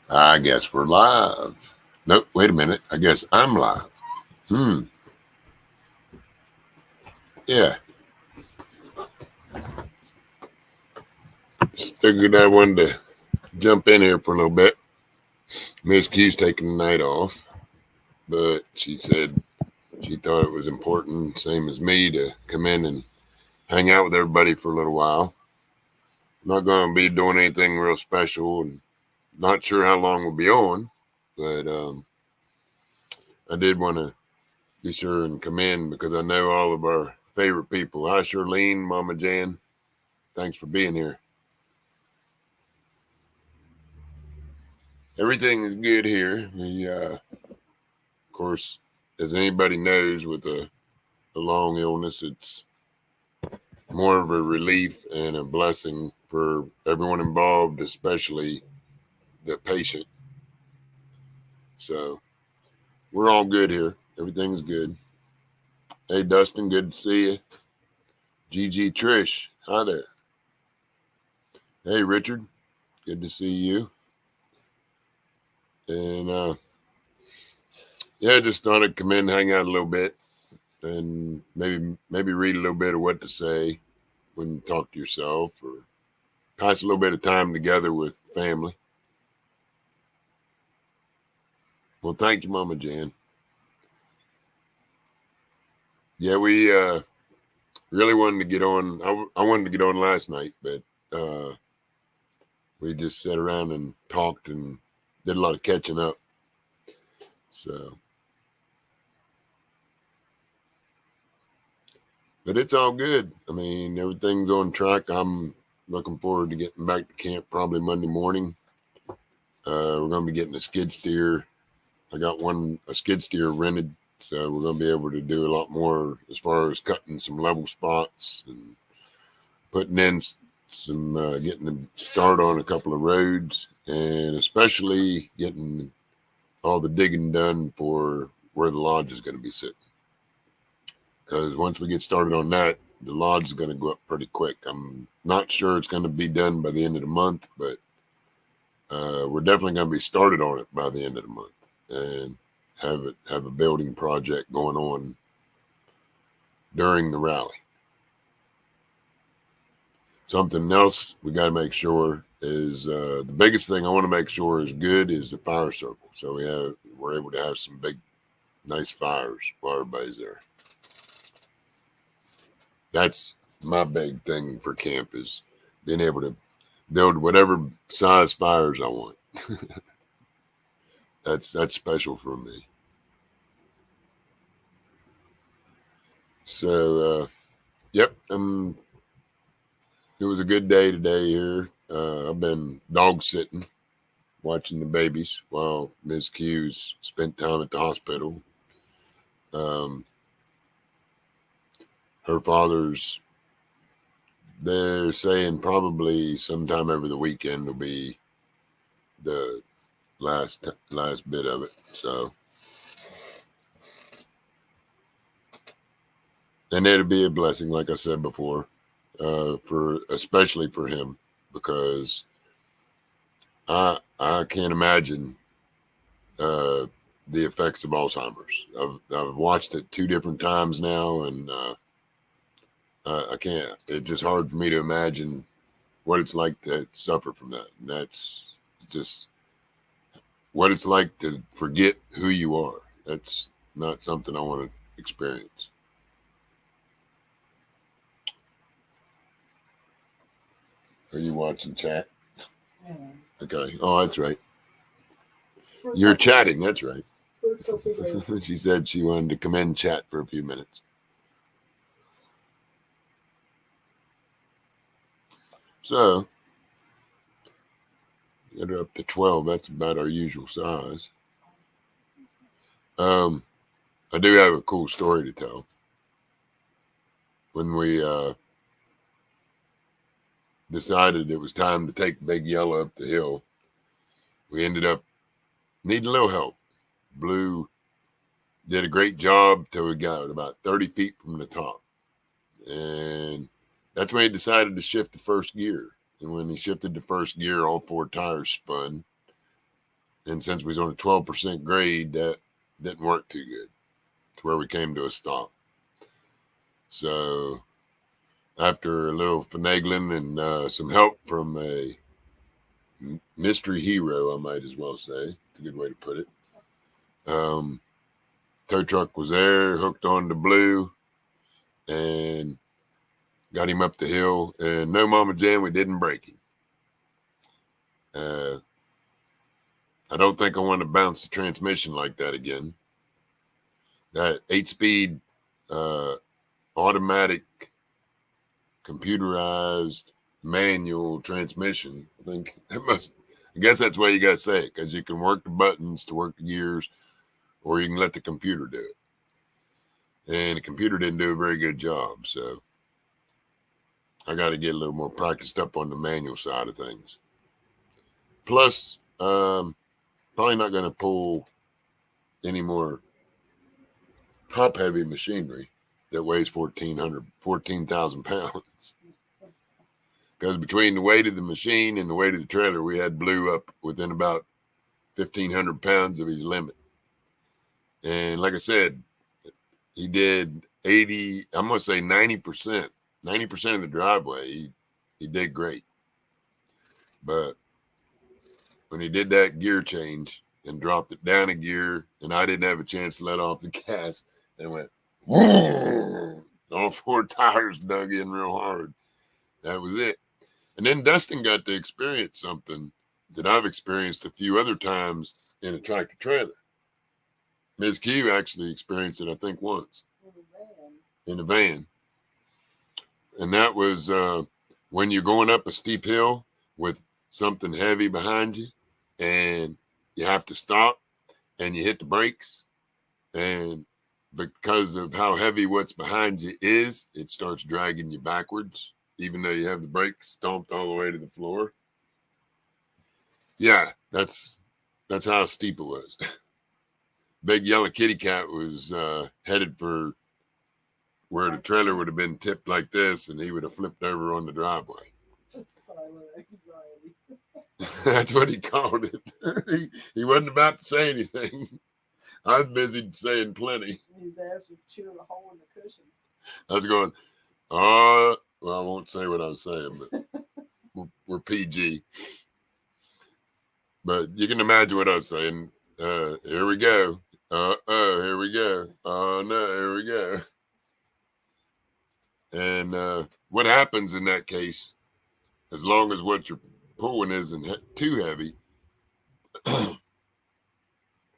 I guess we're live. Nope, wait a minute. I guess I'm live. Yeah. Figured I wanted to jump in here for a little bit. Miss Q's taking the night off, but she said she thought it was important, same as me, to come in and hang out with everybody for a little while. I'm not going to be doing anything real special, and not sure how long we'll be on, but I did want to be sure and come in because I know all of our favorite people. Hi, Charlene, Mama Jan. Thanks for being here. Everything is good here. We, of course, as anybody knows, with a long illness, it's more of a relief and a blessing for everyone involved, especially the patient. So we're all good here. Everything's good. Hey, Dustin, good to see you. GG Trish, hi there. Hey, Richard, good to see you. And yeah, just thought I'd come in and hang out a little bit and maybe read a little bit of what to say when you talk to yourself or pass a little bit of time together with family. Well, thank you, Mama Jan. Yeah, we really wanted to get on. I wanted to get on last night, but we just sat around and talked and did a lot of catching up. So, but it's all good. I mean, everything's on track. I'm looking forward to getting back to camp probably Monday morning. We're going to be getting a skid steer. I got a skid steer rented, so we're going to be able to do a lot more as far as cutting some level spots and putting in some, getting the start on a couple of roads, and especially getting all the digging done for where the lodge is going to be sitting. Because once we get started on that, the lodge is going to go up pretty quick. I'm not sure it's going to be done by the end of the month, but we're definitely going to be started on it by the end of the month and have a building project going on during the rally. Something else we got to make sure is the biggest thing I want to make sure is good is the fire circle. So we're able to have some big, nice fires while everybody's there. That's my big thing for camp is being able to build whatever size fires I want. That's special for me. So yep, it was a good day today here. I've been dog sitting, watching the babies while Ms. Q's spent time at the hospital. Um, her father's, they're saying probably sometime over the weekend will be the last bit of it. So, and it'll be a blessing, like I said before, for especially for him, because I can't imagine the effects of Alzheimer's. I've watched it 2 different times now, and I can't. It's just hard for me to imagine what it's like to suffer from that. And that's just what it's like to forget who you are. That's not something I want to experience. Are you watching chat? Okay. Oh, that's right. You're chatting. That's right. She said she wanted to come in and chat for a few minutes. So, get her up to 12. That's about our usual size. I do have a cool story to tell. When we decided it was time to take Big Yellow up the hill, we ended up needing a little help. Blue did a great job till we got about 30 feet from the top. And that's when he decided to shift the first gear. And when he shifted the first gear, all 4 tires spun. And since we was on a 12% grade, that didn't work too good to where we came to a stop. So after a little finagling and some help from a mystery hero, I might as well say, it's a good way to put it. Tow truck was there, hooked on the Blue, and got him up the hill. And no, Mama Jan, we didn't break him. I don't think I want to bounce the transmission like that again. That 8-speed automatic computerized manual transmission, I guess that's why you got to say it, because you can work the buttons to work the gears, or you can let the computer do it. And the computer didn't do a very good job, so I got to get a little more practiced up on the manual side of things. Plus, probably not going to pull any more top-heavy machinery that weighs 14,000 pounds. Because between the weight of the machine and the weight of the trailer, we had Blue up within about 1,500 pounds of his limit. And like I said, he did 80, I'm going to say 90% of the driveway. He did great. But when he did that gear change and dropped it down a gear, and I didn't have a chance to let off the gas, and went, all 4 tires dug in real hard. That was it. And then Dustin got to experience something that I've experienced a few other times in a tractor trailer. Ms. Q actually experienced it, I think, once. In a van. And that was when you're going up a steep hill with something heavy behind you, and you have to stop, and you hit the brakes, and because of how heavy what's behind you is, it starts dragging you backwards, even though you have the brakes stomped all the way to the floor. Yeah, that's how steep it was. Big yellow kitty cat was headed for where the trailer would have been tipped like this, and he would have flipped over on the driveway. Silent anxiety. That's what he called it. He wasn't about to say anything. I was busy saying plenty. His ass was chewing a hole in the cushion. I was going, well, I won't say what I was saying, but we're PG. But you can imagine what I was saying. Here we go. Here we go. Oh, no, here we go. And what happens in that case, as long as what you're pulling isn't too heavy,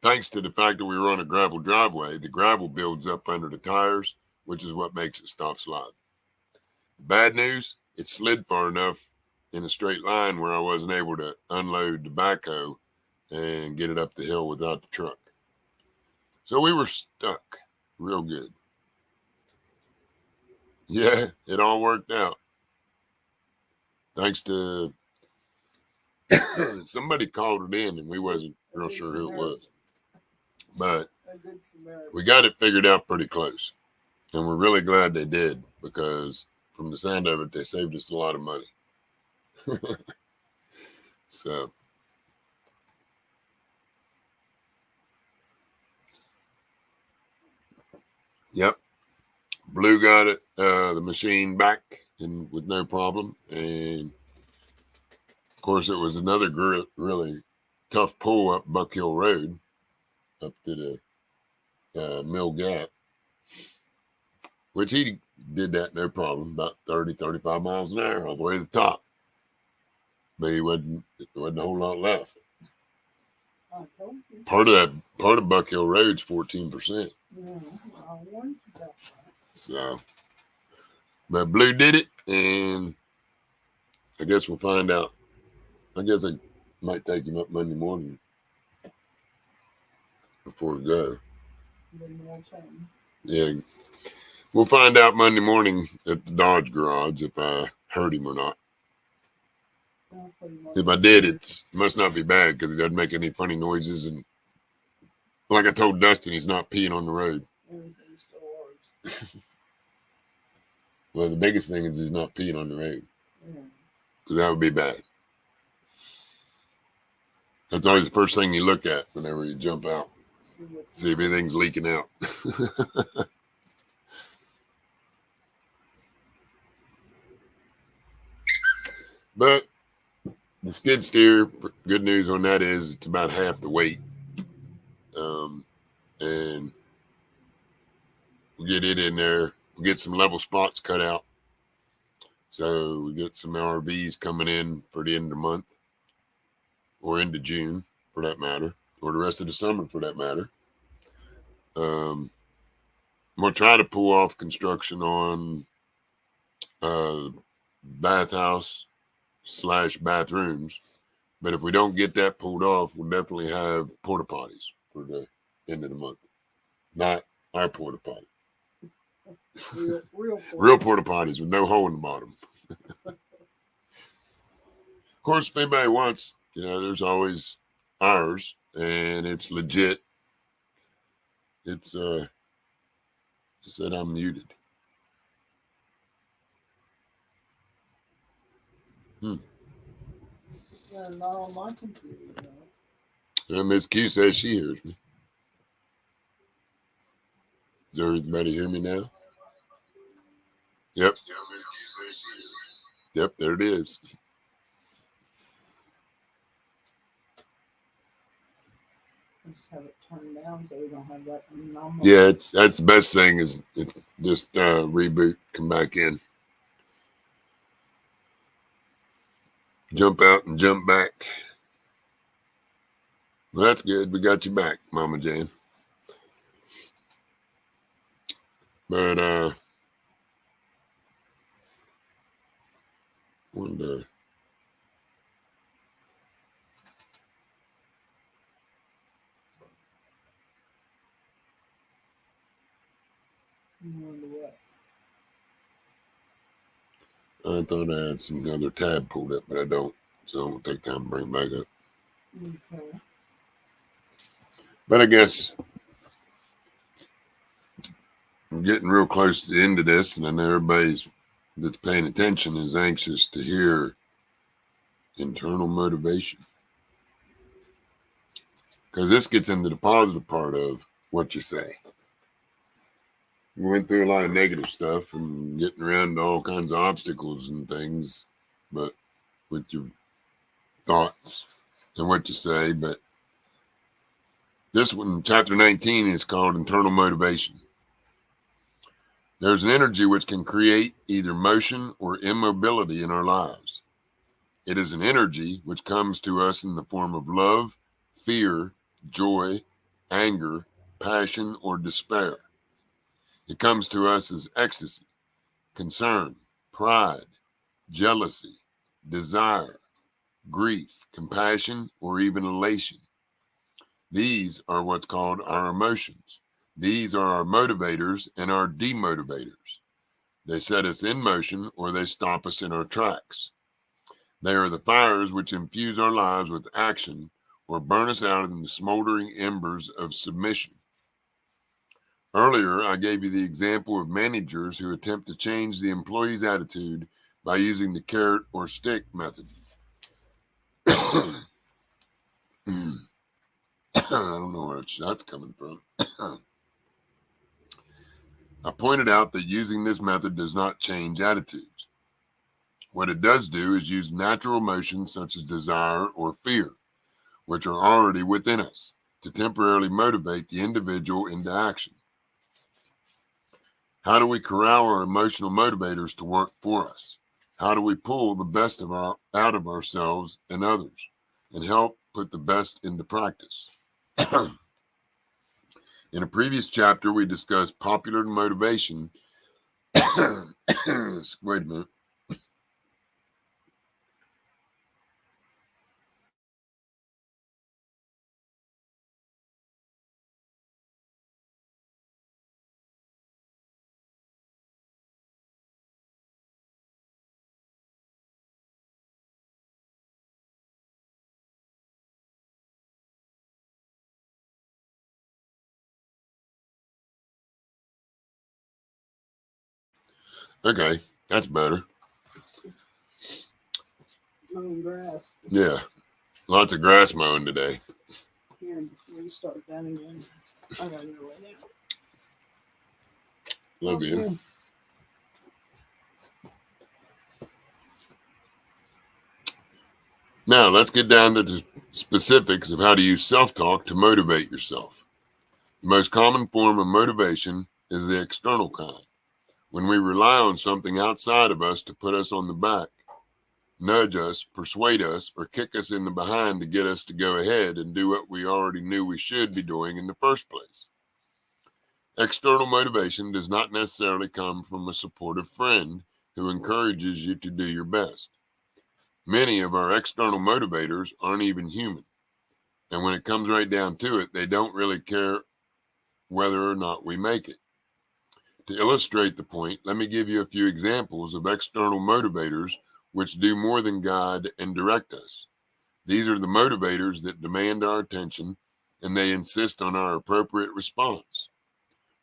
thanks to the fact that we were on a gravel driveway, the gravel builds up under the tires, which is what makes it stop slide. The bad news, it slid far enough in a straight line where I wasn't able to unload the backhoe and get it up the hill without the truck. So we were stuck real good. Yeah, it all worked out. Thanks to somebody called it in, and we wasn't real sure who it was. But we got it figured out pretty close. And we're really glad they did, because from the sound of it, they saved us a lot of money. So. Yep. Blue got it, the machine back and with no problem. And of course, it was another really tough pull up Buck Hill Road up to the Mill Gap, which he did that no problem, about 30, 35 miles an hour all the way to the top. But there wasn't a whole lot left. Part of Buck Hill Road's 14%. So, but Blue did it, and I guess we'll find out. I guess I might take him up Monday morning before we go. Yeah, we'll find out Monday morning at the Dodge garage if I hurt him or not. If I did, it must not be bad, because he doesn't make any funny noises. And like I told Dustin, he's not peeing on the road. Well, the biggest thing is he's not peeing on the road. Because that would be bad. That's always the first thing you look at whenever you jump out. See if anything's leaking out. But the skid steer, good news on that is it's about half the weight. And we'll get it in there. We'll get some level spots cut out. So we get some RVs coming in for the end of the month, or into June for that matter, or the rest of the summer for that matter. I'm going to try to pull off construction on bathhouse / bathrooms. But if we don't get that pulled off, we'll definitely have porta potties for the end of the month. Not our porta potty. Real porta potties with no hole in the bottom. Of course, if anybody wants, there's always ours, and it's legit. It said I'm muted. Yeah, not on my computer. Miss Q says she hears me. Does everybody hear me now? Yep. Yep, there it is. Just have it turned down so we don't have that number. Yeah, that's the best thing is just reboot, come back in. Jump out and jump back. Well, that's good. We got you back, Mama Jane. But wonder. What? I thought I had some other tab pulled up, but I don't. So I'm going to take time to bring it back up. Okay. But I guess we're getting real close to the end of this, and I know everybody that's paying attention is anxious to hear internal motivation. Because this gets into the positive part of what you say. We went through a lot of negative stuff and getting around to all kinds of obstacles and things, but with your thoughts and what you say. But this one, chapter 19, is called Internal Motivation. There's an energy which can create either motion or immobility in our lives. It is an energy which comes to us in the form of love, fear, joy, anger, passion, or despair. It comes to us as ecstasy, concern, pride, jealousy, desire, grief, compassion, or even elation. These are what's called our emotions. These are our motivators and our demotivators. They set us in motion or they stop us in our tracks. They are the fires which infuse our lives with action or burn us out in the smoldering embers of submission. Earlier, I gave you the example of managers who attempt to change the employee's attitude by using the carrot or stick method. I don't know where that's coming from. I pointed out that using this method does not change attitudes. What it does do is use natural emotions such as desire or fear, which are already within us, to temporarily motivate the individual into action. How do we corral our emotional motivators to work for us? How do we pull the best out of ourselves and others and help put the best into practice? In a previous chapter, we discussed popular motivation. Wait a minute. Okay, that's better. Moon grass. Yeah. Lots of grass mowing today. Here, before you start that again, I gotta go lay down. Love you. Okay. Now, let's get down to the specifics of how to use self-talk to motivate yourself. The most common form of motivation is the external kind, when we rely on something outside of us to put us on the back, nudge us, persuade us, or kick us in the behind to get us to go ahead and do what we already knew we should be doing in the first place. External motivation does not necessarily come from a supportive friend who encourages you to do your best. Many of our external motivators aren't even human. And when it comes right down to it, they don't really care whether or not we make it. To illustrate the point, let me give you a few examples of external motivators which do more than guide and direct us. These are the motivators that demand our attention and they insist on our appropriate response.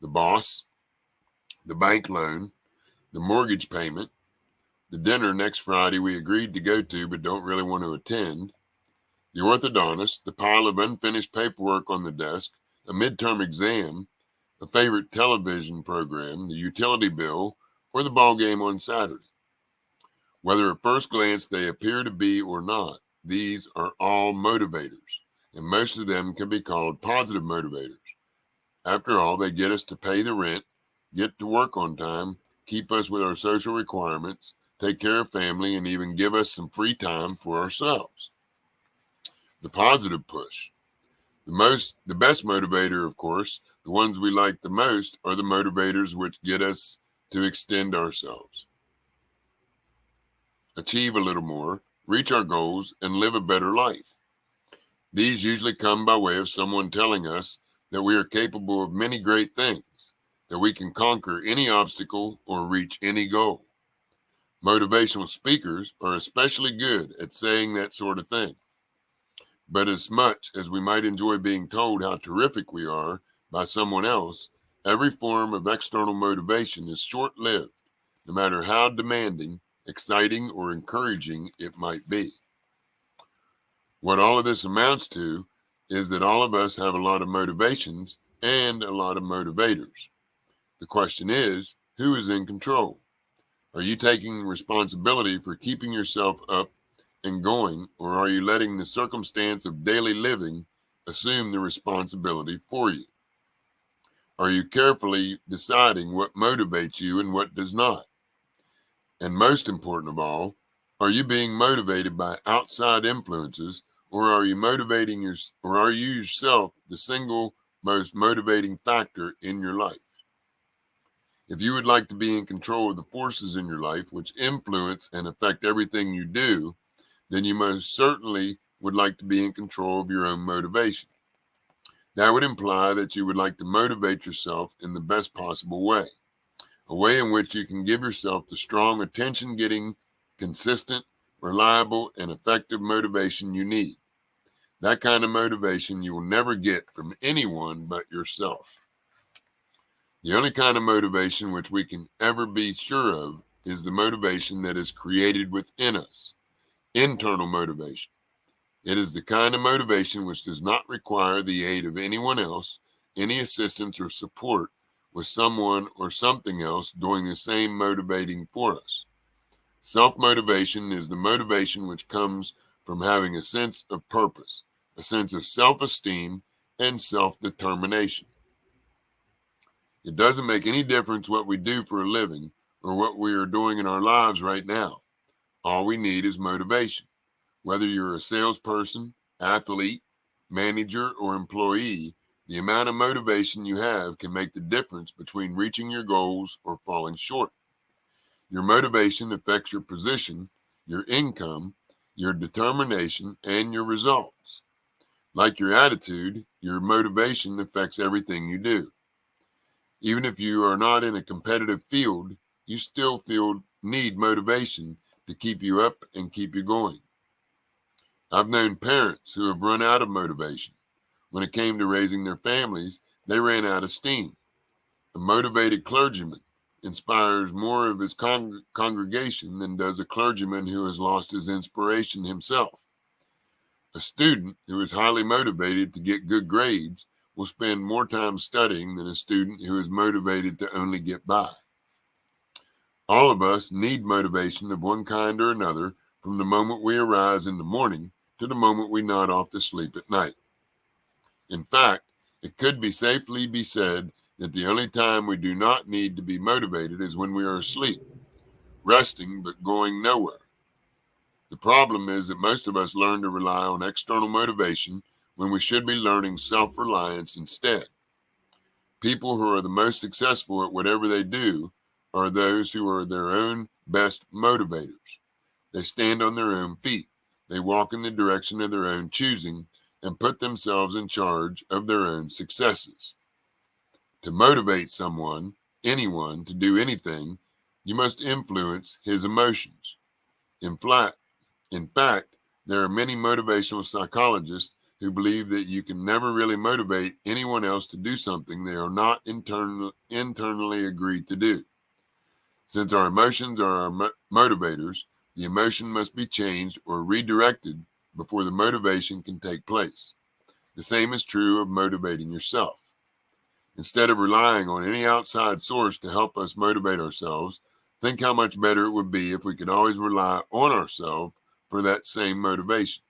The boss, the bank loan, the mortgage payment, the dinner next Friday we agreed to go to but don't really want to attend, the orthodontist, the pile of unfinished paperwork on the desk, a midterm exam, a favorite television program, the utility bill, or the ball game on Saturday. Whether at first glance they appear to be or not, these are all motivators, and most of them can be called positive motivators. After all, they get us to pay the rent, get to work on time, keep us with our social requirements, take care of family, and even give us some free time for ourselves. The positive push. The best motivator, of course, the ones we like the most, are the motivators which get us to extend ourselves, achieve a little more, reach our goals, and live a better life. These usually come by way of someone telling us that we are capable of many great things, that we can conquer any obstacle or reach any goal. Motivational speakers are especially good at saying that sort of thing. But as much as we might enjoy being told how terrific we are by someone else, every form of external motivation is short-lived, no matter how demanding, exciting, or encouraging it might be. What all of this amounts to is that all of us have a lot of motivations and a lot of motivators. The question is, who is in control? Are you taking responsibility for keeping yourself up and going, or are you letting the circumstance of daily living assume the responsibility for you? Are you carefully deciding what motivates you and what does not? And most important of all, are you being motivated by outside influences, or are you yourself the single most motivating factor in your life? If you would like to be in control of the forces in your life which influence and affect everything you do, then you most certainly would like to be in control of your own motivation. That would imply that you would like to motivate yourself in the best possible way, a way in which you can give yourself the strong, attention-getting, consistent, reliable, and effective motivation you need. That kind of motivation you will never get from anyone but yourself. The only kind of motivation which we can ever be sure of is the motivation that is created within us, internal motivation. It is the kind of motivation which does not require the aid of anyone else, any assistance or support with someone or something else doing the same motivating for us. Self-motivation is the motivation which comes from having a sense of purpose, a sense of self-esteem, and self-determination. It doesn't make any difference what we do for a living or what we are doing in our lives right now. All we need is motivation. Whether you're a salesperson, athlete, manager, or employee, the amount of motivation you have can make the difference between reaching your goals or falling short. Your motivation affects your position, your income, your determination, and your results. Like your attitude, your motivation affects everything you do. Even if you are not in a competitive field, you still need motivation to keep you up and keep you going. I've known parents who have run out of motivation. When it came to raising their families, they ran out of steam. A motivated clergyman inspires more of his congregation than does a clergyman who has lost his inspiration himself. A student who is highly motivated to get good grades will spend more time studying than a student who is motivated to only get by. All of us need motivation of one kind or another from the moment we arise in the morning to the moment we nod off to sleep at night. In fact, it could safely be said that the only time we do not need to be motivated is when we are asleep, resting but going nowhere. The problem is that most of us learn to rely on external motivation when we should be learning self-reliance instead. People who are the most successful at whatever they do are those who are their own best motivators. They stand on their own feet. They walk in the direction of their own choosing and put themselves in charge of their own successes. To motivate someone, anyone, to do anything, you must influence his emotions. In fact, there are many motivational psychologists who believe that you can never really motivate anyone else to do something they are not internally agreed to do. Since our emotions are our motivators, the emotion must be changed or redirected before the motivation can take place. The same is true of motivating yourself. Instead of relying on any outside source to help us motivate ourselves, think how much better it would be if we could always rely on ourselves for that same motivation.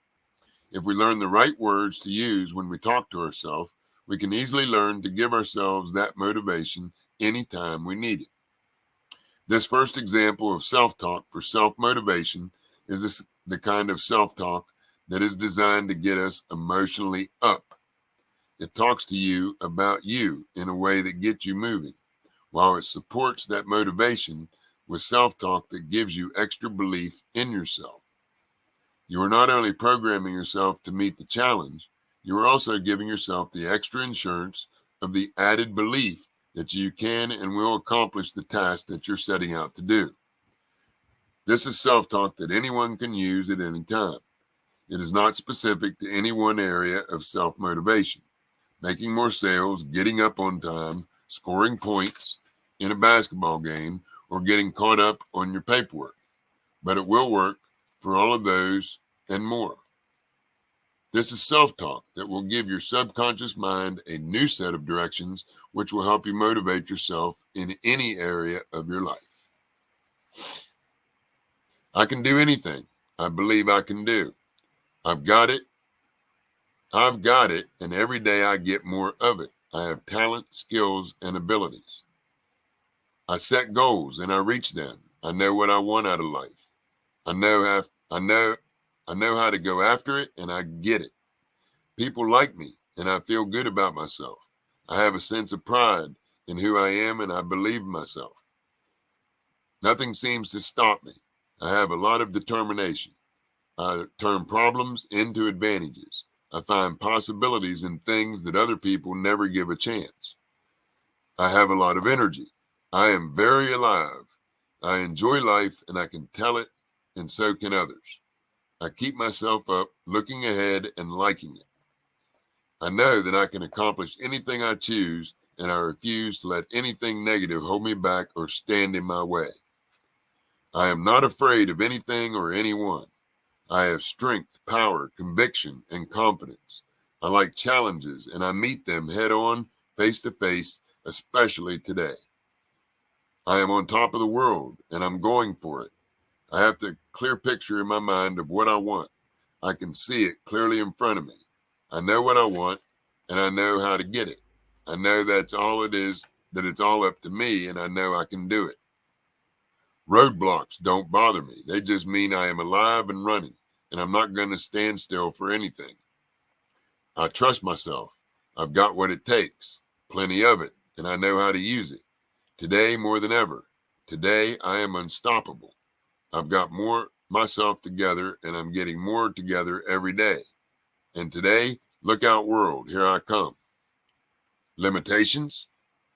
If we learn the right words to use when we talk to ourselves, we can easily learn to give ourselves that motivation anytime we need it. This first example of self-talk for self-motivation is the kind of self-talk that is designed to get us emotionally up. It talks to you about you in a way that gets you moving, while it supports that motivation with self-talk that gives you extra belief in yourself. You are not only programming yourself to meet the challenge, you are also giving yourself the extra insurance of the added belief that you can and will accomplish the task that you're setting out to do. This is self-talk that anyone can use at any time. It is not specific to any one area of self-motivation. Making more sales, getting up on time, scoring points in a basketball game, or getting caught up on your paperwork. But it will work for all of those and more. This is self-talk that will give your subconscious mind a new set of directions, which will help you motivate yourself in any area of your life. I can do anything I believe I can do. I've got it, and every day I get more of it. I have talent, skills, and abilities. I set goals and I reach them. I know what I want out of life. I know how to go after it, and I get it. People like me, and I feel good about myself. I have a sense of pride in who I am, and I believe in myself. Nothing seems to stop me. I have a lot of determination. I turn problems into advantages. I find possibilities in things that other people never give a chance. I have a lot of energy. I am very alive. I enjoy life, and I can tell it, and so can others. I keep myself up, looking ahead and liking it. I know that I can accomplish anything I choose, and I refuse to let anything negative hold me back or stand in my way. I am not afraid of anything or anyone. I have strength, power, conviction, and confidence. I like challenges, and I meet them head on, face to face, especially today. I am on top of the world, and I'm going for it. I have a clear picture in my mind of what I want. I can see it clearly in front of me. I know what I want, and I know how to get it. I know that's all it is, that it's all up to me, and I know I can do it. Roadblocks don't bother me. They just mean I am alive and running, and I'm not going to stand still for anything. I trust myself. I've got what it takes, plenty of it, and I know how to use it. Today more than ever. Today I am unstoppable. I've got more myself together, and I'm getting more together every day. And today, look out world, here I come. Limitations?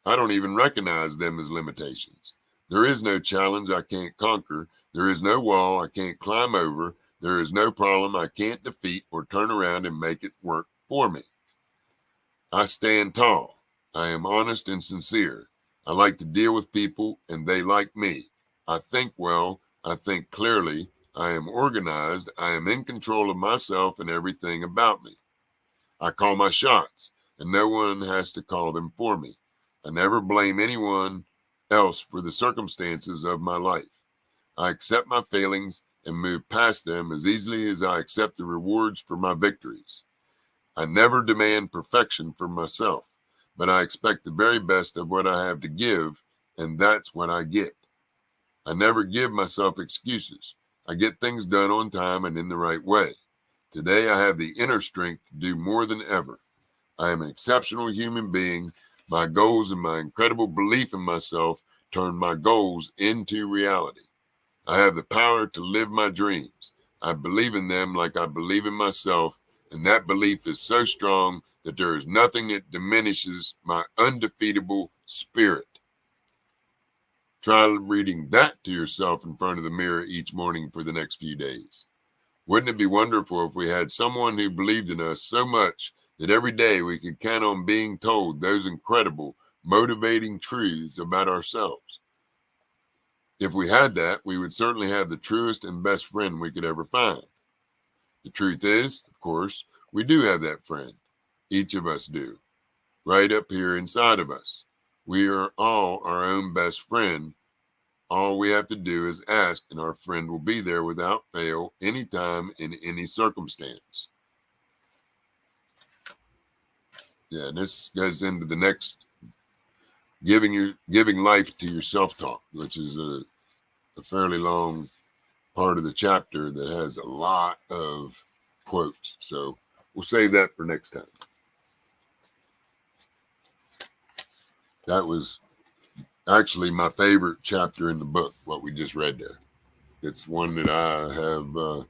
I don't even recognize them as limitations. There is no challenge I can't conquer. There is no wall I can't climb over. There is no problem I can't defeat or turn around and make it work for me. I stand tall. I am honest and sincere. I like to deal with people, and they like me. I think well. I think clearly. I am organized. I am in control of myself and everything about me. I call my shots, and no one has to call them for me. I never blame anyone else for the circumstances of my life. I accept my failings and move past them as easily as I accept the rewards for my victories. I never demand perfection for myself, but I expect the very best of what I have to give, and that's what I get. I never give myself excuses. I get things done on time and in the right way. Today, I have the inner strength to do more than ever. I am an exceptional human being. My goals and my incredible belief in myself turn my goals into reality. I have the power to live my dreams. I believe in them like I believe in myself, and that belief is so strong that there is nothing that diminishes my undefeatable spirit. Try reading that to yourself in front of the mirror each morning for the next few days. Wouldn't it be wonderful if we had someone who believed in us so much that every day we could count on being told those incredible, motivating truths about ourselves? If we had that, we would certainly have the truest and best friend we could ever find. The truth is, of course, we do have that friend. Each of us do. Right up here inside of us. We are all our own best friend. All we have to do is ask, and our friend will be there without fail, anytime, in any circumstance. Yeah, and this goes into the next giving life to your self-talk, which is a fairly long part of the chapter that has a lot of quotes. So we'll save that for next time. That was actually my favorite chapter in the book, what we just read there. It's one that I have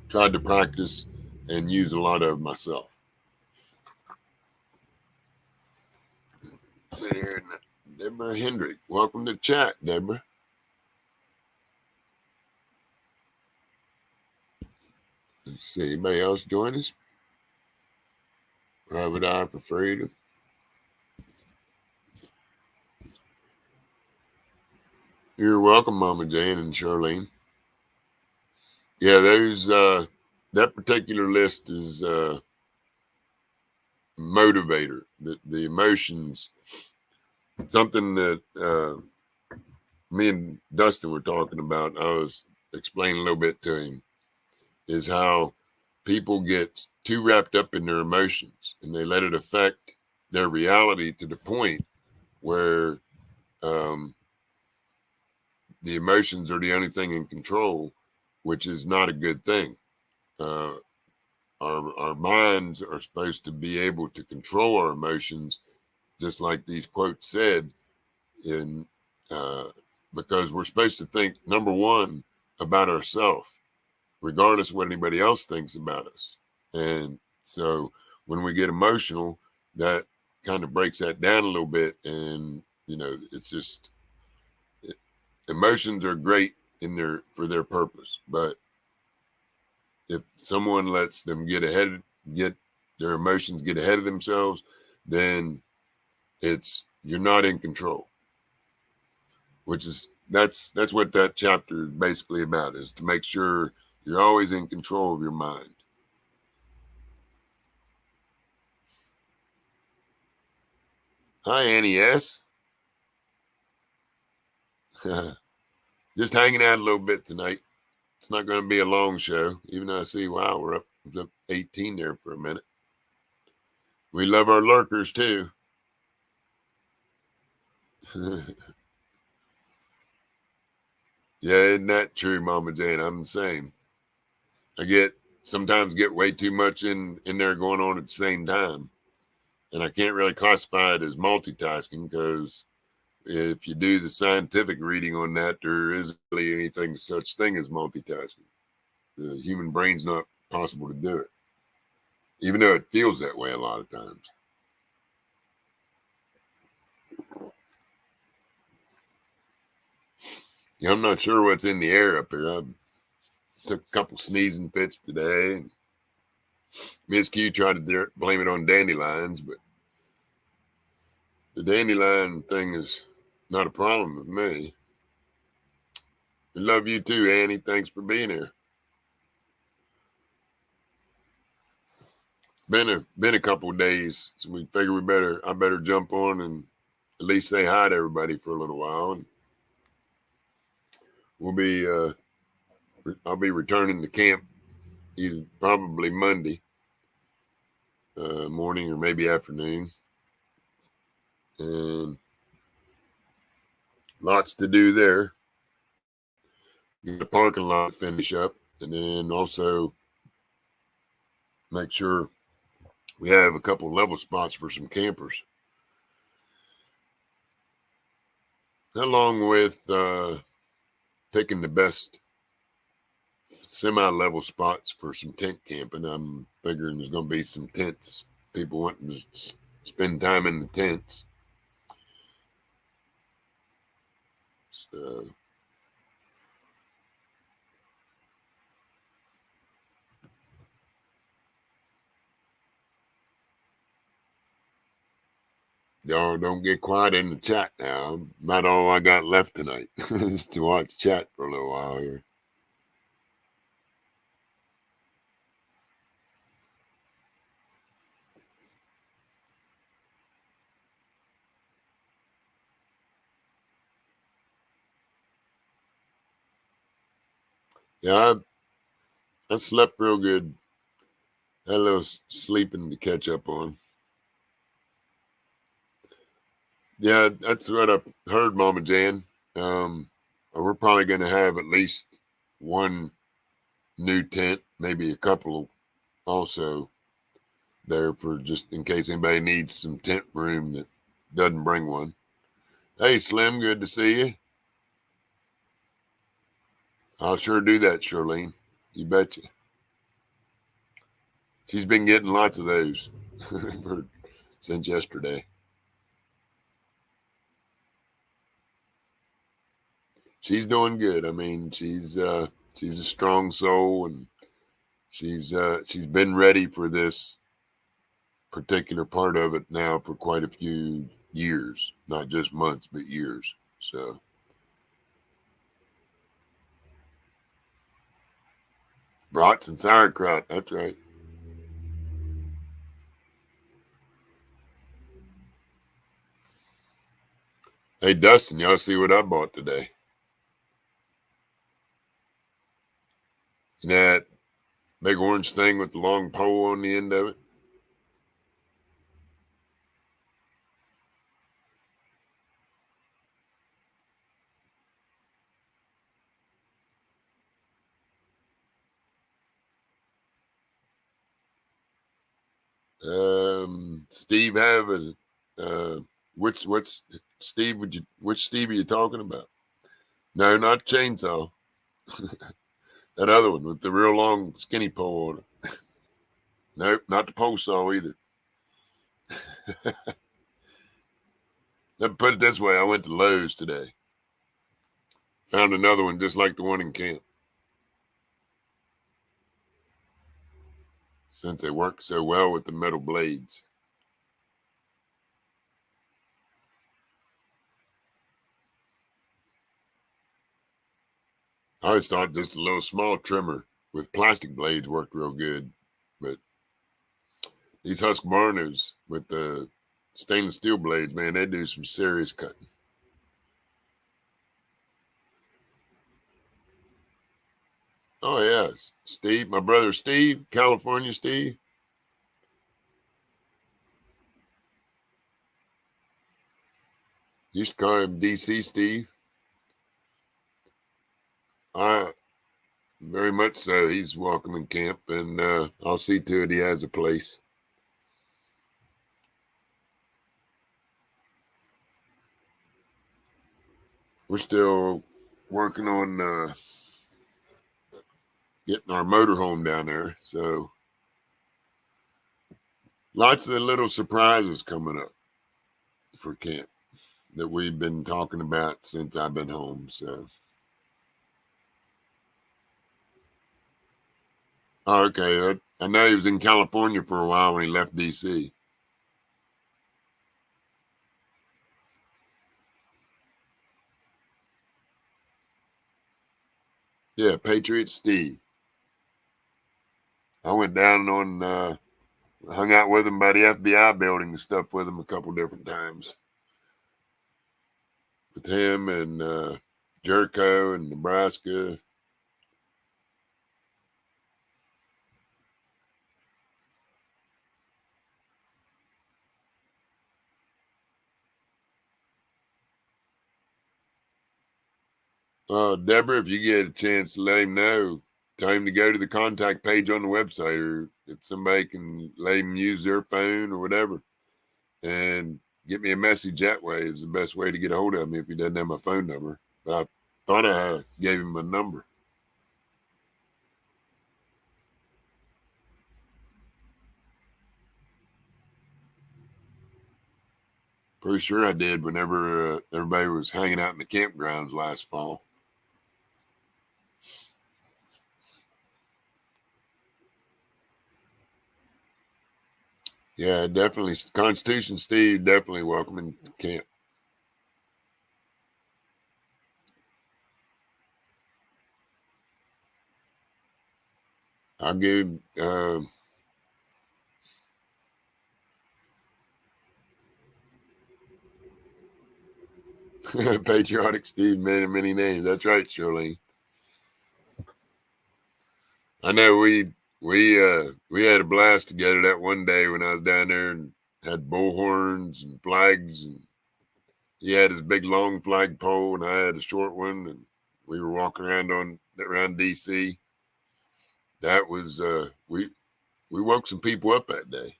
tried to practice and use a lot of myself. Sit here, Deborah Hendrick. Welcome to chat, Deborah. Let's see, anybody else join us? Private Eye for Freedom. You're welcome, Mama Jane and Charlene. Yeah, those that particular list is motivator. The emotions, something that me and Dustin were talking about. I was explaining a little bit to him, is how people get too wrapped up in their emotions and they let it affect their reality to the point where the emotions are the only thing in control, which is not a good thing. Our minds are supposed to be able to control our emotions, just like these quotes said, in because we're supposed to think, number one, about ourselves, regardless of what anybody else thinks about us. And so when we get emotional, that kind of breaks that down a little bit. And, it's just, emotions are great for their purpose. But if someone lets them get their emotions get ahead of themselves, then you're not in control, that's what that chapter is basically about, is to make sure you're always in control of your mind. Hi, Annie S. Just hanging out a little bit tonight. It's not going to be a long show, even though I see, wow, we're up 18 there for a minute. We love our lurkers too. Yeah, isn't that true, Mama Jane? I'm the same. I sometimes get way too much in there going on at the same time. And I can't really classify it as multitasking, because if you do the scientific reading on that, there isn't really anything such thing as multitasking. The human brain's not possible to do it, even though it feels that way a lot of times. Yeah, I'm not sure what's in the air up here. I took a couple sneezing fits today. Miss Q tried to blame it on dandelions, but the dandelion thing is not a problem with me. We love you too, Annie. Thanks for being here. Been a couple of days, so we figure I better jump on and at least say hi to everybody for a little while. And we'll be I'll be returning to camp either probably Monday morning or maybe afternoon, and lots to do there. Get the parking lot to finish up, and then also make sure we have a couple level spots for some campers, along with picking the best semi-level spots for some tent camping. I'm figuring there's going to be some tents, people wanting to spend time in the tents. So y'all don't get quiet in the chat now. About all I got left tonight is to watch chat for a little while here. Yeah, I slept real good. Had a little sleeping to catch up on. Yeah, that's what I heard, Mama Jan. We're probably going to have at least one new tent, maybe a couple also there for just in case anybody needs some tent room that doesn't bring one. Hey, Slim, good to see you. I'll sure do that, Charlene. You betcha. She's been getting lots of those since yesterday. She's doing good. I mean, she's a strong soul, and she's been ready for this particular part of it now for quite a few years, not just months, but years. So brats and sauerkraut, that's right. Hey, Dustin, y'all see what I bought today? You know that big orange thing with the long pole on the end of it? Steve have a which Steve which Steve are you talking about? No, not chainsaw. That other one with the real long skinny pole on it. Nope, not the pole saw either. Let me put it this way, I went to Lowe's today. Found another one just like the one in camp. Since they work so well with the metal blades. I always thought just a little small trimmer with plastic blades worked real good, but these Husqvarnas with the stainless steel blades, man, they do some serious cutting. Oh yes, Steve, my brother Steve, California Steve. Used to call him DC Steve. Very much so. He's welcome in camp, and I'll see to it he has a place. We're still working on getting our motorhome down there, so lots of little surprises coming up for camp that we've been talking about since I've been home. So, okay, I know he was in California for a while when he left DC. Yeah, Patriot Steve. I went down on, hung out with him by the FBI building and stuff with him a couple different times. With him and Jericho and Nebraska. Deborah, if you get a chance to let him know, tell him to go to the contact page on the website, or if somebody can let him use their phone or whatever, and get me a message that way is the best way to get a hold of me if he doesn't have my phone number. But I thought I gave him a number. Pretty sure I did whenever everybody was hanging out in the campgrounds last fall. Yeah, definitely. Constitution Steve, definitely welcoming camp. I'll give Patriotic Steve many names. That's right, Charlene. I know we had a blast together that one day when I was down there and had bullhorns and flags, and he had his big long flag pole and I had a short one, and we were walking around DC. That was we woke some people up that day.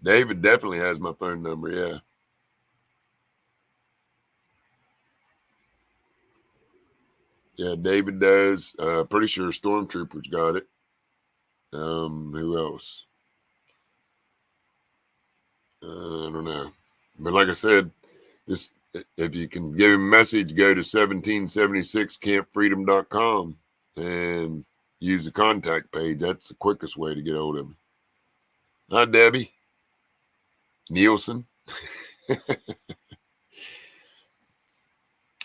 David definitely has my phone number, yeah. Yeah, David does. Pretty sure Stormtroopers got it. Who else? I don't know. But like I said, this if you can give him a message, go to 1776campfreedom.com and use the contact page. That's the quickest way to get hold of me. Hi, Debbie Nielsen.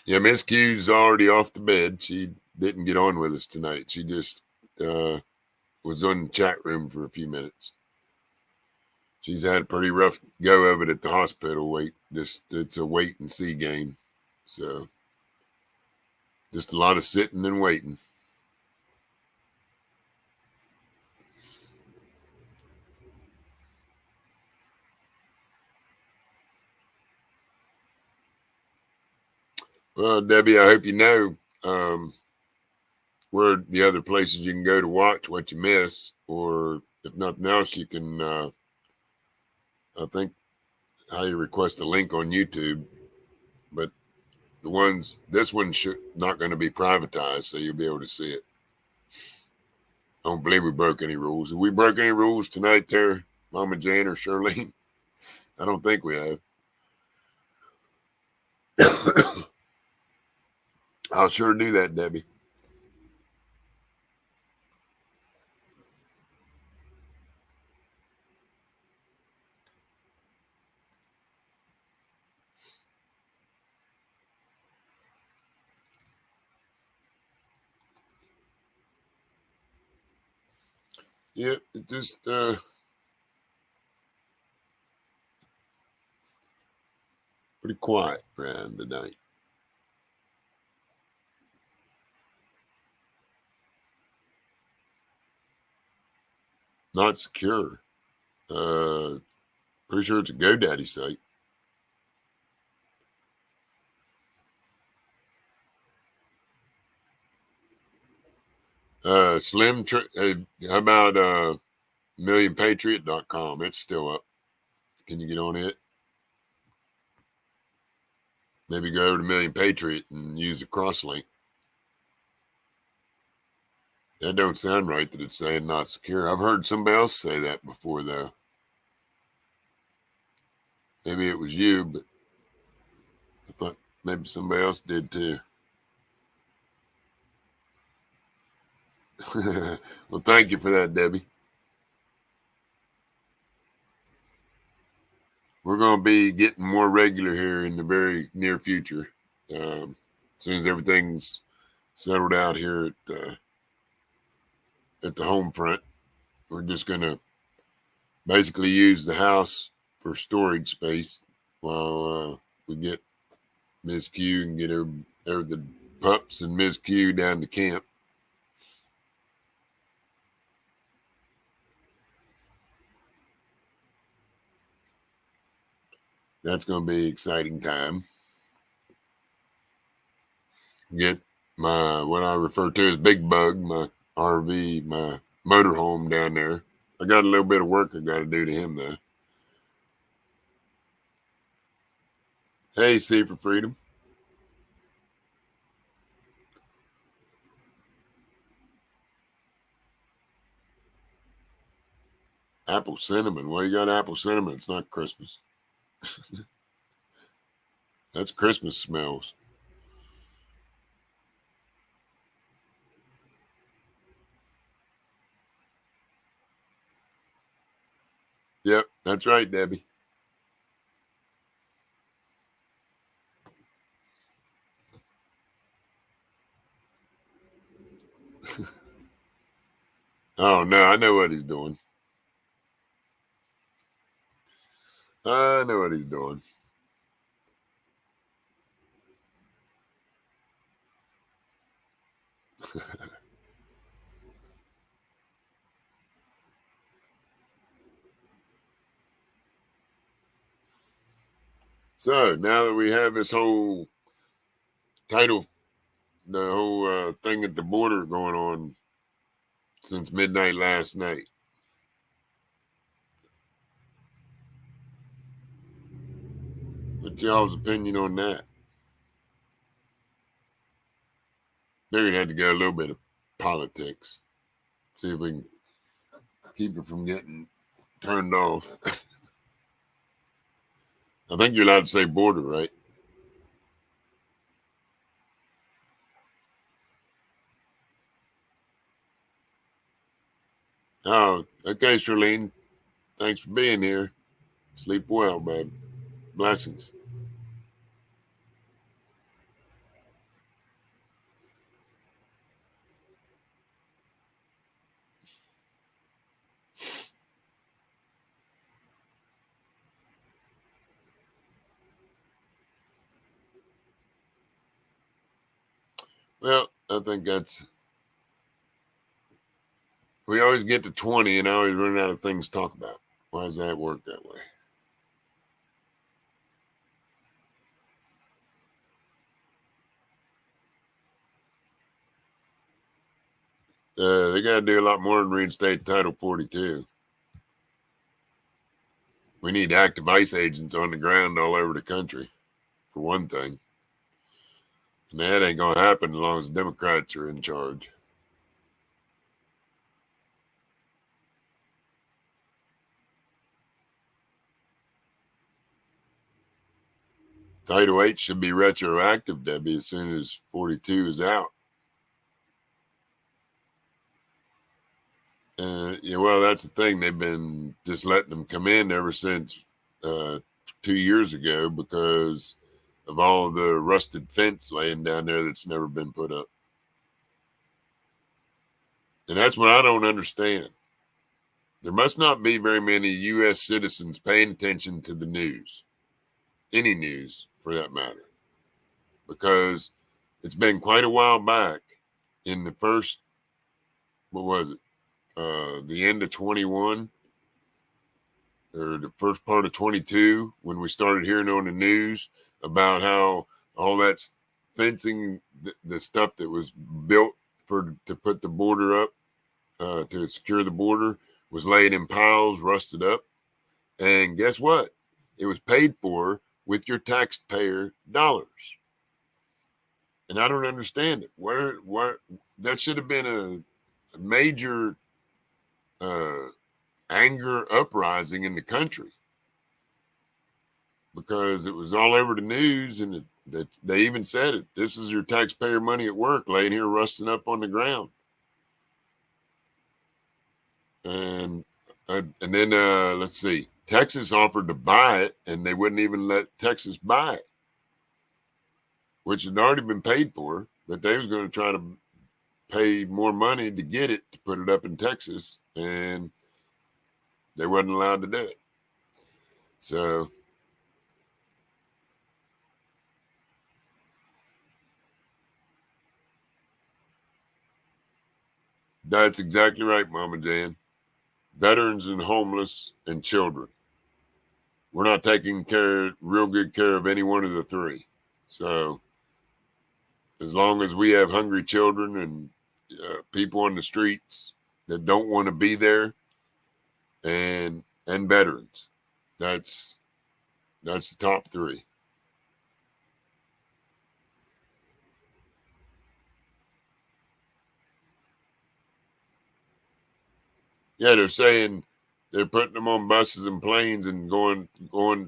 Yeah, Miss Q's already off the bed. She didn't get on with us tonight. She just was on the chat room for a few minutes. She's had a pretty rough go of it at the hospital. It's a wait and see game. So just a lot of sitting and waiting. Well, Debbie, I hope you know where the other places you can go to watch what you miss, or if nothing else, you can, I think, how you request a link on YouTube. But this one's not going to be privatized, so you'll be able to see it. I don't believe we broke any rules. Have we broke any rules tonight there, Mama Jane or Shirley? I don't think we have. I'll sure do that, Debbie. Yep, it just pretty quiet around tonight. Not secure. Pretty sure it's a GoDaddy site. How about millionpatriot.com? It's still up. Can you get on it? Maybe go over to Million Patriot and use the cross link. That don't sound right that it's saying not secure. I've heard somebody else say that before, though. Maybe it was you, but I thought maybe somebody else did too. Well, thank you for that, Debbie. We're going to be getting more regular here in the very near future. As soon as everything's settled out here at the home front, we're just going to basically use the house for storage space while we get Ms. Q and get the pups and Ms. Q down to camp. That's going to be an exciting time. Get my, what I refer to as Big Bug, my RV, my motorhome down there. I got a little bit of work I got to do to him, though. Hey, C for Freedom. Apple cinnamon. Well, you got apple cinnamon. It's not Christmas. That's Christmas smells. Yep, that's right, Debbie. Oh, no, I know what he's doing. I know what he's doing. So now that we have this whole title, the whole thing at the border going on since midnight last night, what's y'all's opinion on that? Figured it had to go a little bit of politics. See if we can keep it from getting turned off. I think you're allowed to say border, right? Oh, okay, Charlene. Thanks for being here. Sleep well, babe. Blessings. Well, I think we always get to 20 and I always run out of things to talk about. Why does that work that way? They got to do a lot more than reinstate Title 42. We need active ICE agents on the ground all over the country, for one thing. And that ain't going to happen as long as Democrats are in charge. Title 8 should be retroactive, Debbie, as soon as 42 is out. Yeah, well, that's the thing. They've been just letting them come in ever since 2 years ago because of all the rusted fence laying down there that's never been put up. And that's what I don't understand. There must not be very many U.S. citizens paying attention to the news, any news for that matter, because it's been quite a while back in the first, what was it? The end of 21 or the first part of 22 when we started hearing on the news about how all that fencing, the stuff that was built to put the border up, to secure the border, was laid in piles, rusted up. And guess what? It was paid for with your taxpayer dollars. And I don't understand it. Where that should have been a major anger uprising in the country, because it was all over the news, and that they even said it. This is your taxpayer money at work, laying here rusting up on the ground. And then let's see, Texas offered to buy it, and they wouldn't even let Texas buy it. which had already been paid for, but they was going to try to pay more money to get it, to put it up in Texas, and they wasn't allowed to do it. So that's exactly right, Mama Jan. Veterans and homeless and children. We're not taking real good care of any one of the three. So as long as we have hungry children and people on the streets that don't want to be there, and veterans, that's the top three. Yeah, they're saying they're putting them on buses and planes and going,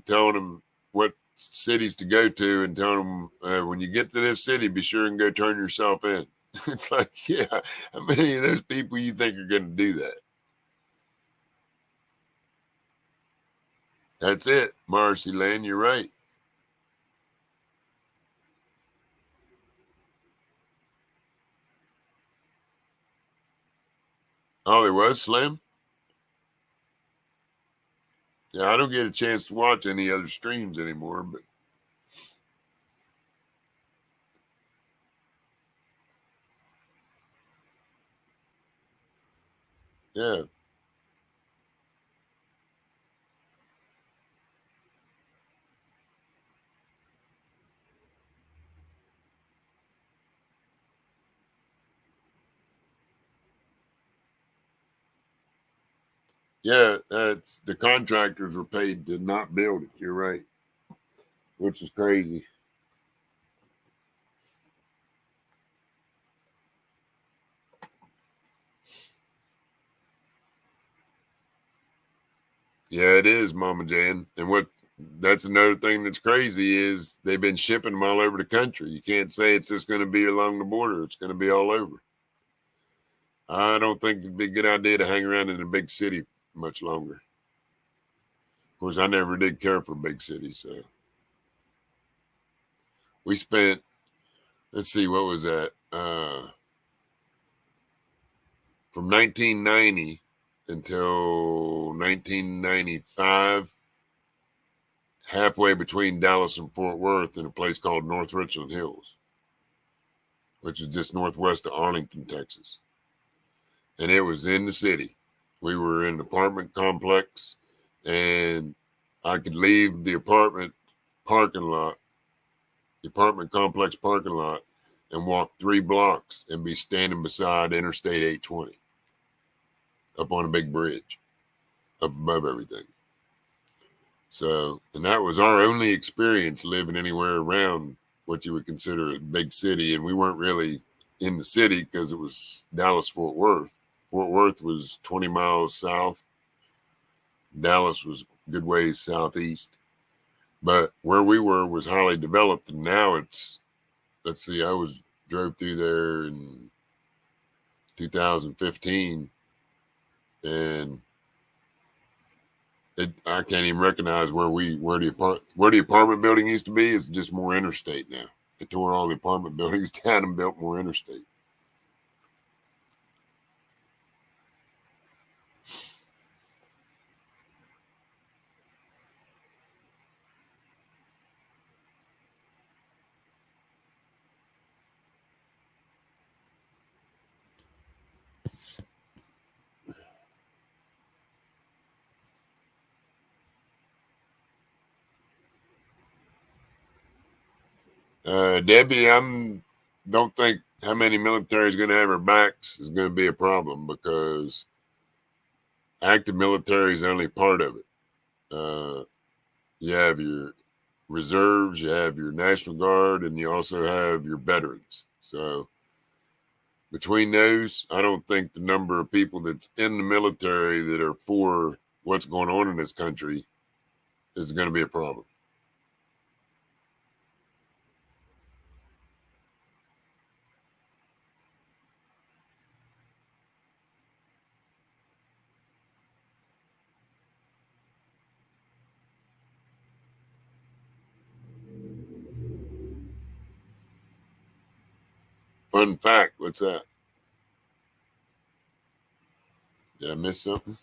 telling them what cities to go to and telling them when you get to this city, be sure and go turn yourself in. It's like, yeah, how many of those people you think are going to do that? That's it, Marcy Lynn. You're right. Oh, there was Slim. Yeah, I don't get a chance to watch any other streams anymore, but yeah. Yeah, that's the contractors were paid to not build it. You're right, which is crazy. Yeah, it is, Mama Jan. And that's another thing that's crazy is they've been shipping them all over the country. You can't say it's just going to be along the border. It's going to be all over. I don't think it'd be a good idea to hang around in a big city much longer. Of course, I never did care for big cities, so we spent, let's see, what was that? From 1990 until 1995, halfway between Dallas and Fort Worth in a place called North Richland Hills, which is just northwest of Arlington, Texas. And it was in the city. We were in an apartment complex, and I could leave the apartment complex parking lot, and walk 3 blocks and be standing beside Interstate 820 up on a big bridge up above everything. So, and that was our only experience living anywhere around what you would consider a big city. And we weren't really in the city because it was Dallas, Fort Worth. Fort Worth was 20 miles south. Dallas was a good ways southeast. But where we were was highly developed. And now it's, let's see, drove through there in 2015, and I can't even recognize where the apartment building used to be. It's just more interstate now. They tore all the apartment buildings down and built more interstate. Debbie, don't think how many military is going to have her backs is going to be a problem, because active military is only part of it. You have your reserves, you have your National Guard, and you also have your veterans. So between those, I don't think the number of people that's in the military that are for what's going on in this country is going to be a problem. Fun fact, what's that? Did I miss something?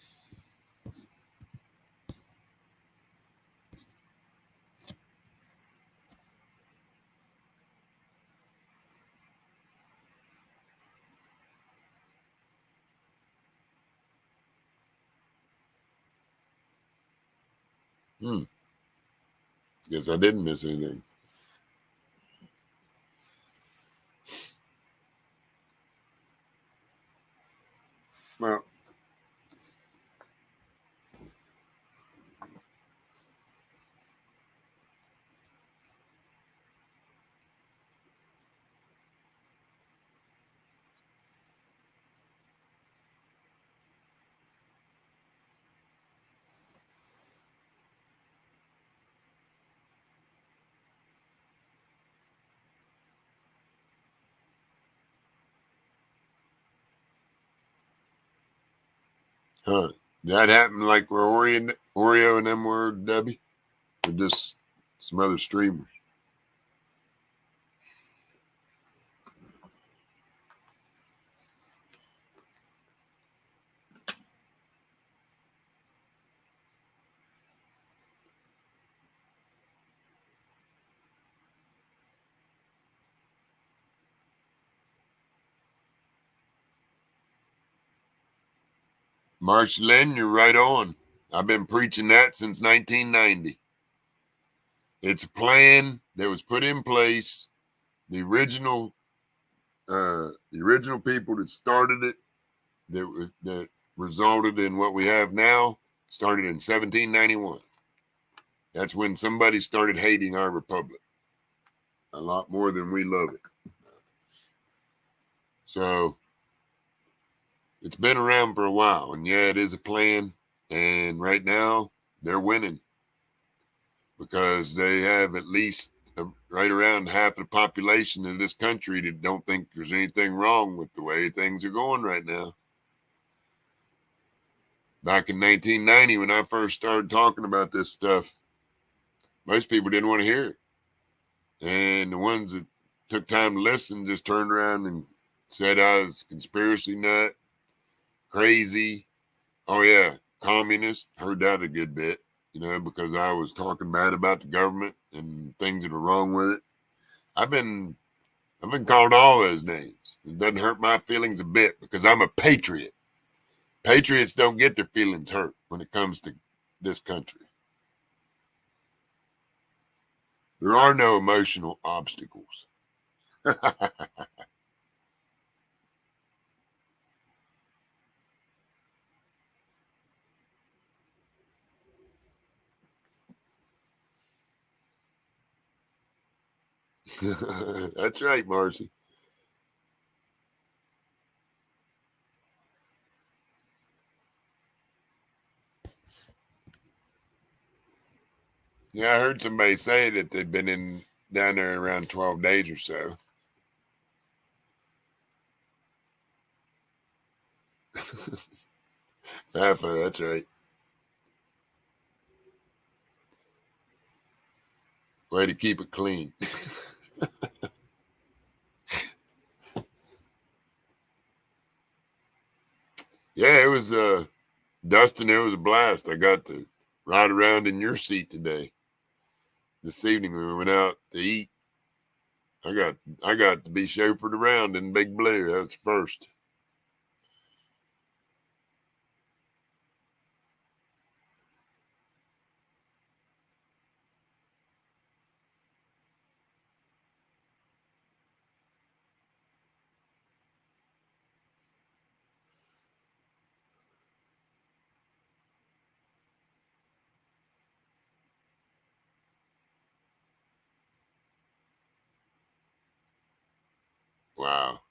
Guess I didn't miss anything. Well, huh? That happened like where Oreo and them were, Debbie? Or just some other streamers? Marshall, you're right on. I've been preaching that since 1990. It's a plan that was put in place. The original people that started it, that resulted in what we have now, started in 1791. That's when somebody started hating our republic a lot more than we love it. So it's been around for a while, and yeah, it is a plan. And right now, they're winning because they have at least right around half the population of this country that don't think there's anything wrong with the way things are going right now. Back in 1990, when I first started talking about this stuff, most people didn't want to hear it. And the ones that took time to listen just turned around and said I was a conspiracy nut, crazy. Oh, yeah, communist. Heard that a good bit, because I was talking bad about the government and things that are wrong with it. I've been called all those names. It doesn't hurt my feelings a bit because I'm a patriot. Patriots don't get their feelings hurt when it comes to this country. There are no emotional obstacles. That's right, Marcy. Yeah, I heard somebody say that they've been down there around 12 days or so. FAFA, that's right. Way to keep it clean. Yeah, it was Dustin, it was a blast. I got to ride around in your seat today. This evening when we went out to eat. I got to be chauffeured around in Big Blue. That was first. Wow.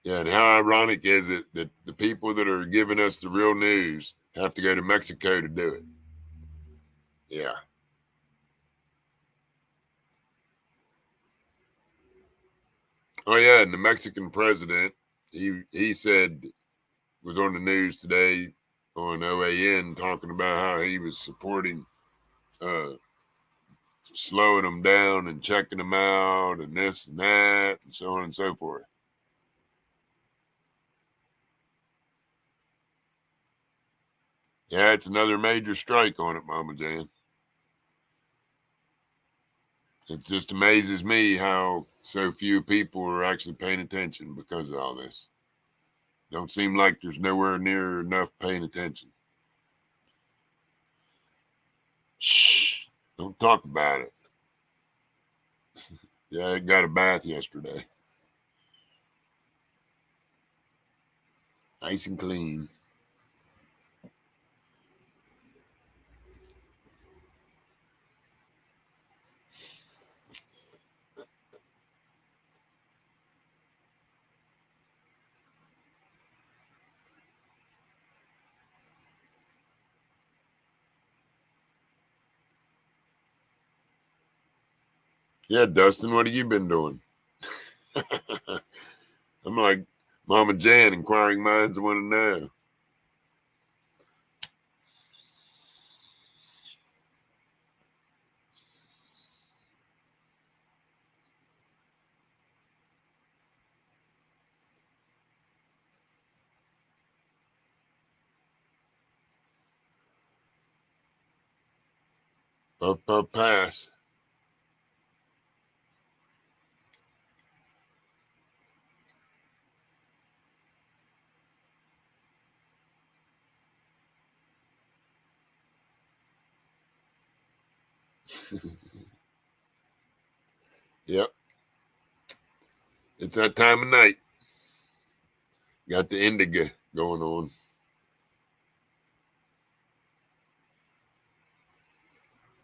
Yeah, and how ironic is it that the people that are giving us the real news have to go to Mexico to do it? Yeah. Oh yeah, and the Mexican president, he said, was on the news today on OAN talking about how he was supporting uh slowing them down and checking them out and this and that and so on and so forth. Yeah, it's another major strike on it, Mama Jan. It just amazes me how so few people are actually paying attention because of all this. Don't seem like there's nowhere near enough paying attention. Shh, don't talk about it. Yeah, I got a bath yesterday. Nice and clean. Yeah, Dustin, what have you been doing? I'm like Mama Jan, inquiring minds want to know. Puff, puff, pass. Yep. It's that time of night. Got the indigo going on.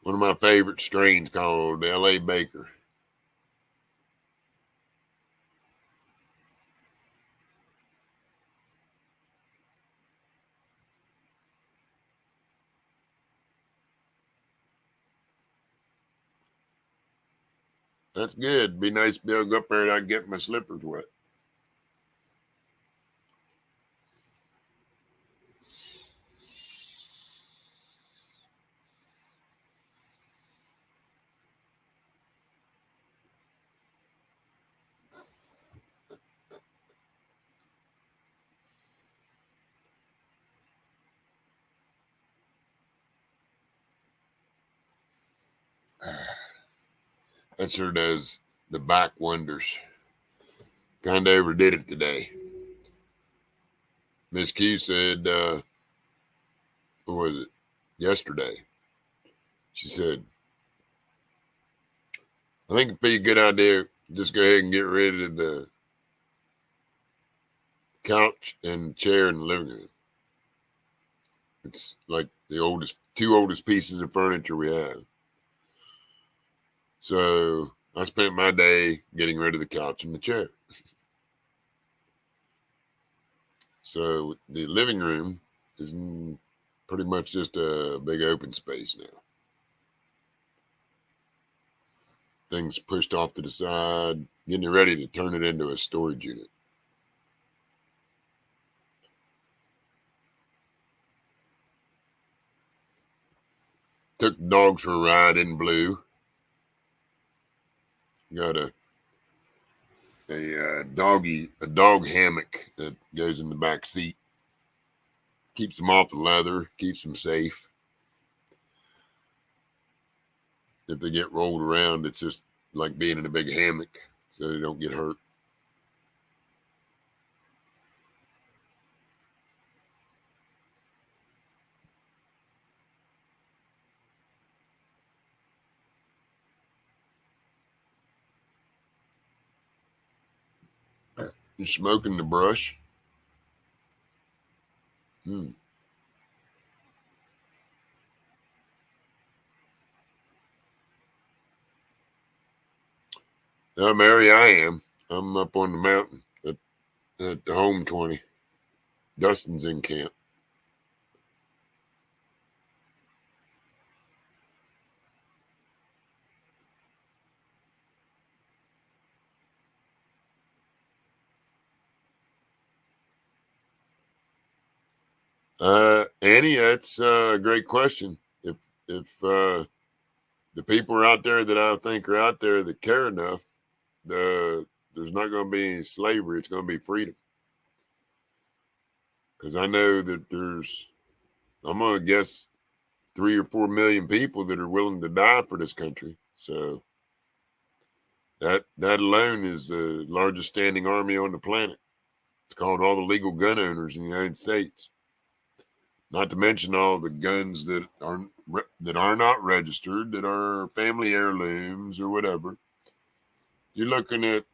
One of my favorite strains called L.A. Baker. That's good. Be nice to be able to go up there and I can get my slippers wet. That sure does the back wonders. Kind of overdid it today. Miss Q said, what was it? Yesterday. She said, I think it'd be a good idea just go ahead and get rid of the couch and chair in the living room. It's like the two oldest pieces of furniture we have. So I spent my day getting rid of the couch and the chair. So the living room is pretty much just a big open space now. Things pushed off to the side, getting ready to turn it into a storage unit. Took the dogs for a ride in Blue. Got a dog hammock that goes in the back seat. Keeps them off the leather, keeps them safe. If they get rolled around, it's just like being in a big hammock, so they don't get hurt. You smoking the brush? Hmm. Mary, I am. I'm up on the mountain at the home 20. Dustin's in camp. Annie, that's a great question. If the people are out there that I think are out there that care enough, there's not going to be any slavery. It's going to be freedom. Because I know that I'm going to guess 3 or 4 million people that are willing to die for this country. So that alone is the largest standing army on the planet. It's called all the legal gun owners in the United States. Not to mention all the guns that are not registered, that are family heirlooms or whatever. You're looking at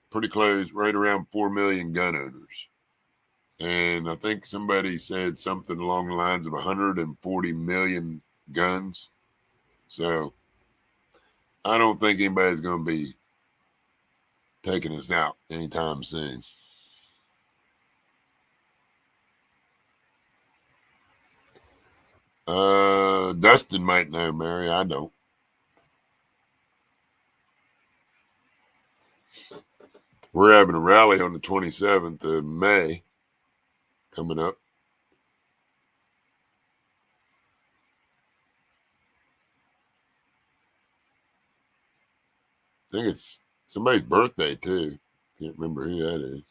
pretty close, right around 4 million gun owners. And I think somebody said something along the lines of 140 million guns. So I don't think anybody's going to be taking us out anytime soon. Dustin might know, Mary. I don't. We're having a rally on the 27th of May coming up. I think it's somebody's birthday, too. Can't remember who that is.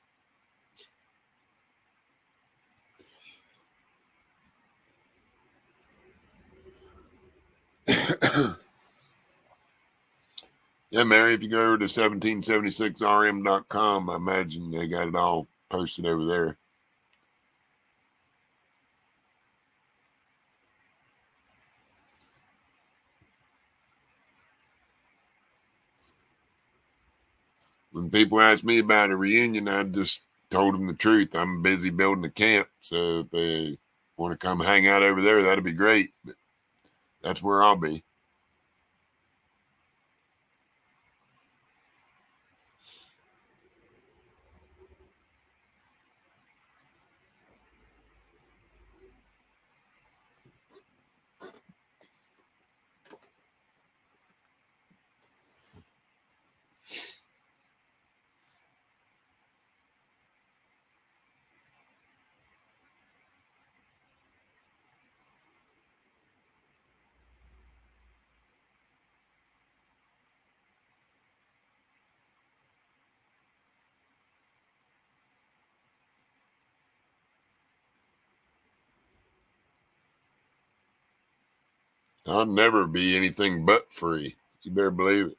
Yeah, Mary, if you go over to 1776rm.com, I imagine they got it all posted over there. When people ask me about a reunion, I just told them the truth. I'm busy building a camp, so if they want to come hang out over there, that'd be great. But that's where I'll be. I'll never be anything but free. You better believe it.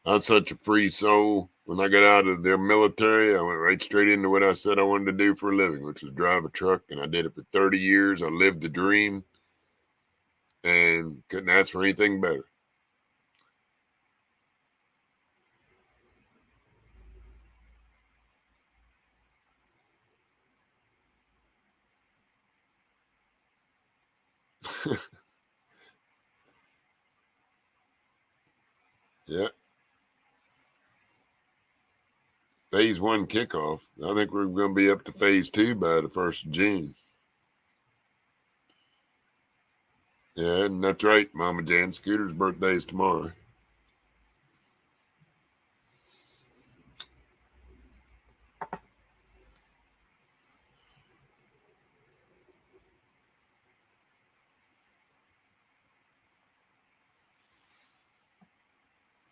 I'm such a free soul. When I got out of the military, I went right straight into what I said I wanted to do for a living, which was drive a truck. And I did it for 30 years. I lived the dream and couldn't ask for anything better. Yeah. Phase 1 kickoff. I think we're going to be up to phase 2 by the 1st of June. Yeah, and that's right, Mama Jan. Scooter's birthday is tomorrow.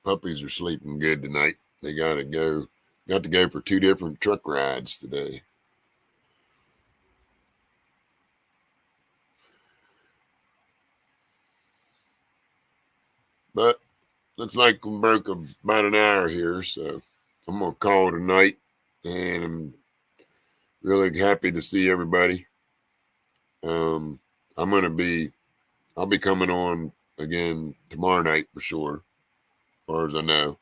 Puppies are sleeping good tonight. They got to go for 2 different truck rides today. But looks like we broke about an hour here, so I'm going to call it a night. And I'm really happy to see everybody. I'll be coming on again tomorrow night for sure, as far as I know.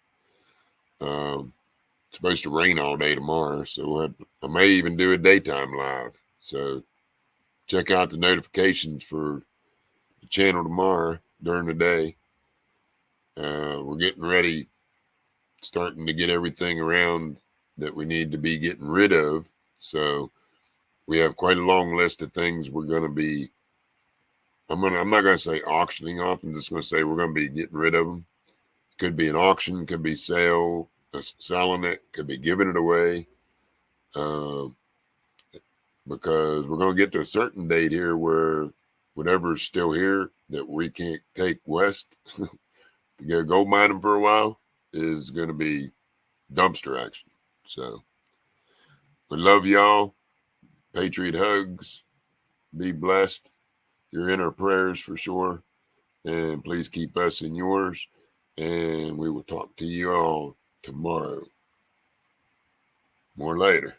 It's supposed to rain all day tomorrow, so I may even do a daytime live. So check out the notifications for the channel tomorrow during the day. We're getting ready, starting to get everything around that we need to be getting rid of. So we have quite a long list of things we're going to be. I'm not going to say auctioning off. I'm just going to say we're going to be getting rid of them. Could be an auction, could be selling it, could be giving it away. Um, because we're going to get to a certain date here where whatever's still here that we can't take west to go gold mining for a while is going to be dumpster action. So we love y'all. Patriot hugs. Be blessed. You're in our prayers for sure. And please keep us in yours. And we will talk to you all tomorrow. More later.